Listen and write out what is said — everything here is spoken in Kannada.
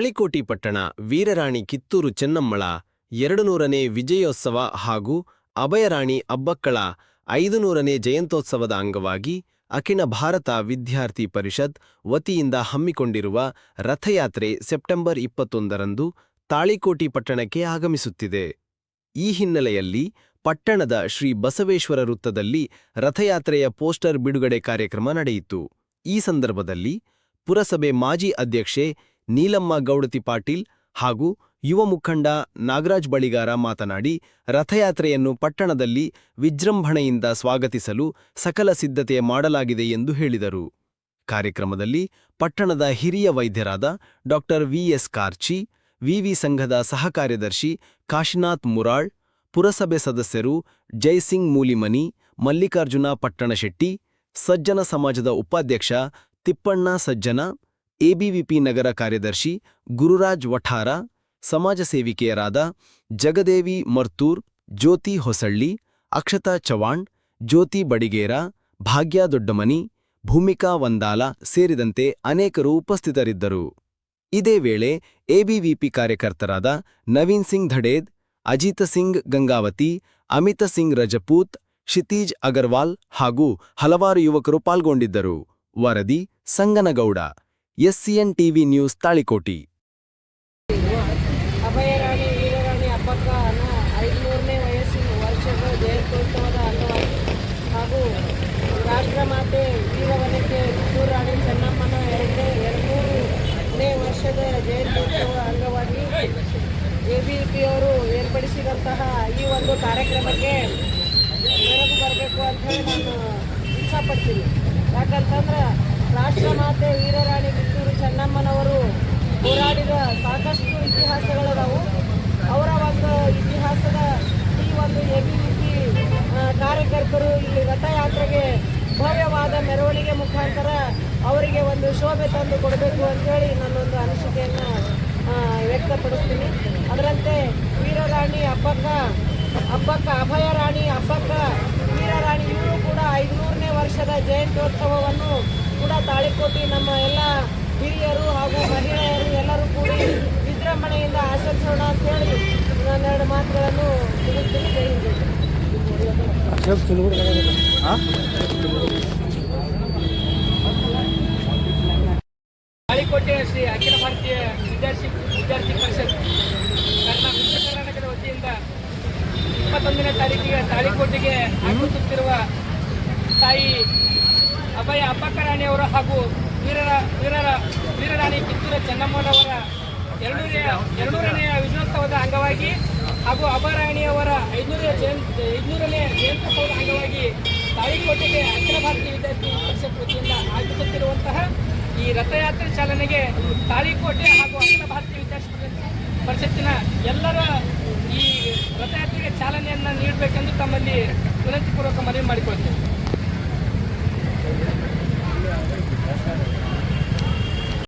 ತಾಳಿಕೋಟಿ ಪಟ್ಟಣ ವೀರರಾಣಿ ಕಿತ್ತೂರು ಚೆನ್ನಮ್ಮಳ 200ನೇ ವಿಜಯೋತ್ಸವ ಹಾಗೂ ಅಭಯರಾಣಿ ಅಬ್ಬಕ್ಕಳ 500ನೇ ಜಯಂತ್ಯೋತ್ಸವದ ಅಂಗವಾಗಿ ಅಖಿಲ ಭಾರತ ವಿದ್ಯಾರ್ಥಿ ಪರಿಷತ್ ವತಿಯಿಂದ ಹಮ್ಮಿಕೊಂಡಿರುವ ರಥಯಾತ್ರೆ ಸೆಪ್ಟೆಂಬರ್ 21ರಂದು ತಾಳಿಕೋಟಿ ಪಟ್ಟಣಕ್ಕೆ ಆಗಮಿಸುತ್ತಿದೆ. ಈ ಹಿನ್ನೆಲೆಯಲ್ಲಿ ಪಟ್ಟಣದ ಶ್ರೀ ಬಸವೇಶ್ವರ ವೃತ್ತದಲ್ಲಿ ರಥಯಾತ್ರೆಯ ಪೋಸ್ಟರ್ ಬಿಡುಗಡೆ ಕಾರ್ಯಕ್ರಮ ನಡೆಯಿತು. ಈ ಸಂದರ್ಭದಲ್ಲಿ ಪುರಸಭೆ ಮಾಜಿ ಅಧ್ಯಕ್ಷೆ ನೀಲಮ್ಮ ಗೌಡತಿ ಪಾಟೀಲ್ ಹಾಗೂ ಯುವ ಮುಖಂಡ ನಾಗರಾಜ್ ಬಳಿಗಾರ ಮಾತನಾಡಿ, ರಥಯಾತ್ರೆಯನ್ನು ಪಟ್ಟಣದಲ್ಲಿ ವಿಜೃಂಭಣೆಯಿಂದ ಸ್ವಾಗತಿಸಲು ಸಕಲ ಸಿದ್ಧತೆ ಮಾಡಲಾಗಿದೆ ಎಂದು ಹೇಳಿದರು. ಕಾರ್ಯಕ್ರಮದಲ್ಲಿ ಪಟ್ಟಣದ ಹಿರಿಯ ವೈದ್ಯರಾದ ಡಾ ವಿ.ಎಸ್. ಕಾರ್ಚಿ, ವಿವಿ ಸಂಘದ ಸಹ ಕಾರ್ಯದರ್ಶಿ ಕಾಶಿನಾಥ್ ಮುರಾಳ್, ಪುರಸಭೆ ಸದಸ್ಯರು ಜೈಸಿಂಗ್ ಮೂಲಿಮನಿ, ಮಲ್ಲಿಕಾರ್ಜುನ ಪಟ್ಟಣಶೆಟ್ಟಿ, ಸಜ್ಜನ ಸಮಾಜದ ಉಪಾಧ್ಯಕ್ಷ ತಿಪ್ಪಣ್ಣ ಸಜ್ಜನ, ಎಬಿವಿಪಿ ನಗರ ಕಾರ್ಯದರ್ಶಿ ಗುರುರಾಜ್ ವಠಾರ, ಸಮಾಜ ಸೇವಿಕೆಯರಾದ ಜಗದೇವಿ ಮರ್ತೂರ್, ಜ್ಯೋತಿ ಹೊಸಳ್ಳಿ, ಅಕ್ಷತಾ ಚವಾಣ್, ಜ್ಯೋತಿ ಬಡಿಗೇರ, ಭಾಗ್ಯ ದೊಡ್ಡಮನಿ, ಭೂಮಿಕಾ ವಂದಾಲ ಸೇರಿದಂತೆ ಅನೇಕರು ಉಪಸ್ಥಿತರಿದ್ದರು. ಇದೇ ವೇಳೆ ಎಬಿವಿಪಿ ಕಾರ್ಯಕರ್ತರಾದ ನವೀನ್ ಸಿಂಗ್ ಧಡೇದ್, ಅಜಿತ ಸಿಂಗ್ ಗಂಗಾವತಿ, ಅಮಿತ ಸಿಂಗ್ ರಜಪೂತ್, ಕ್ಷಿತೀಜ್ ಅಗರ್ವಾಲ್ ಹಾಗೂ ಹಲವಾರು ಯುವಕರು ಪಾಲ್ಗೊಂಡಿದ್ದರು. ವರದಿ ಸಂಗನಗೌಡ, ಎಸ್ಸಿಎನ್ ಟಿವಿ ನ್ಯೂಸ್, ತಾಳಿಕೋಟಿ. ಅಭಯರಾಣಿ ವೀರರಾಣಿ ಅಬ್ಬಕ್ಕನ 500ನೇ ವರ್ಷದ ಜಯಂತ್ಯೋತ್ಸವದ ಅಂಗವಾಗಿ ಹಾಗೂ ರಾಷ್ಟ್ರಮಾತೆ ವೀರವನಿತೆ ಕಿತ್ತೂರು ರಾಣಿ ಚೆನ್ನಮ್ಮನ 200ನೇ ವರ್ಷದ ಜಯಂತ್ಯೋತ್ಸವ ಅಂಗವಾಗಿ ಎಬಿವಿಪಿಯವರು ಏರ್ಪಡಿಸಿದಂತಹ ಈ ಒಂದು ಕಾರ್ಯಕ್ರಮಕ್ಕೆ ನೆರವು ಬರಬೇಕು ಅಂತ ಹೇಳಿ ನಾನು ಇಚ್ಛಾಪಡ್ತೀನಿ. ಯಾಕಂತಂದ್ರೆ ರಾಷ್ಟ್ರಮಾತೆ ವೀರರಾಣಿ ಕಿತ್ತೂರು ಚೆನ್ನಮ್ಮನವರು ಹೋರಾಡಿದ ಸಾಕಷ್ಟು ಇತಿಹಾಸಗಳದಾವು. ಅವರ ಒಂದು ಇತಿಹಾಸದ ಈ ಒಂದು ಎಬಿವಿಪಿ ಕಾರ್ಯಕರ್ತರು ಇಲ್ಲಿ ರಥಯಾತ್ರೆಗೆ ಭವ್ಯವಾದ ಮೆರವಣಿಗೆ ಮುಖಾಂತರ ಅವರಿಗೆ ಒಂದು ಶೋಭೆ ತಂದು ಕೊಡಬೇಕು ಅಂತೇಳಿ ನನ್ನೊಂದು ಅನಿಸಿಕೆಯನ್ನು ವ್ಯಕ್ತಪಡಿಸ್ತೀನಿ. ಅದರಂತೆ ವೀರರಾಣಿ ಅಬ್ಬಕ್ಕ ಅಭಯರಾಣಿ ಅಬ್ಬಕ್ಕ ವೀರರಾಣಿ ಇವರು ಕೂಡ 500ನೇ ವರ್ಷದ ಜಯಂತ್ಯೋತ್ಸವವನ್ನು ಕೂಡ ತಾಳಿಕೋಟಿ ನಮ್ಮ ಎಲ್ಲ ಹಿರಿಯರು ಹಾಗೂ ಮಹಿಳೆಯರು ಎಲ್ಲರೂ ಕೂಡಿ ವಿಜೃಂಭಣೆಯಿಂದ ಆಚರಿಸೋಣ ಅಂತ ಹೇಳಿ ನಾನೆರಡು ಮಾತುಗಳನ್ನು ತಿಳಿಸ್ತೀನಿ. ತಾಳಿಕೋಟೆಯ ಶ್ರೀ ಅಖಿಲ ಭಾರತೀಯ ವಿದ್ಯಾರ್ಥಿ ಪರಿಷತ್ ಕರ್ನಾಟಕದ ವತಿಯಿಂದ 21ನೇ ತಾರೀಕಿಗೆ ತಾಳಿಕೋಟೆಗೆ ಆಗಮಿಸುತ್ತಿರುವ ತಾಯಿ ಅಬ್ಬಕ್ಕ ರಾಣಿಯವರ ಹಾಗೂ ವೀರರಾಣಿ ಕಿತ್ತೂರು ಚೆನ್ನಮ್ಮನವರ 200ನೇ ವಿಜಯೋತ್ಸವದ ಅಂಗವಾಗಿ ಹಾಗೂ ಅಭಯರಾಣಿಯವರ 500ನೇ ಜಯಂತ್ಯೋತ್ಸವದ ಅಂಗವಾಗಿ ತಾಳಿಕೋಟೆಗೆ ಅಖಿಲ ಭಾರತೀಯ ವಿದ್ಯಾರ್ಥಿ ಪರಿಷತ್ ವತಿಯಿಂದ ಆಗಮಿಸುತ್ತಿರುವಂತಹ ಈ ರಥಯಾತ್ರೆ ಚಾಲನೆಗೆ ತಾಳಿಕೋಟೆ ಹಾಗೂ ಅಖಿಲ ಭಾರತೀಯ ವಿದ್ಯಾರ್ಥಿ ಪರಿಷತ್ತಿನ ಎಲ್ಲರ ಈ ರಥಯಾತ್ರೆಗೆ ಚಾಲನೆಯನ್ನು ನೀಡಬೇಕೆಂದು ತಮ್ಮಲ್ಲಿ ವಿನಂತಿಪೂರ್ವಕ ಮನವಿ ಮಾಡಿಕೊಳ್ತೇವೆ.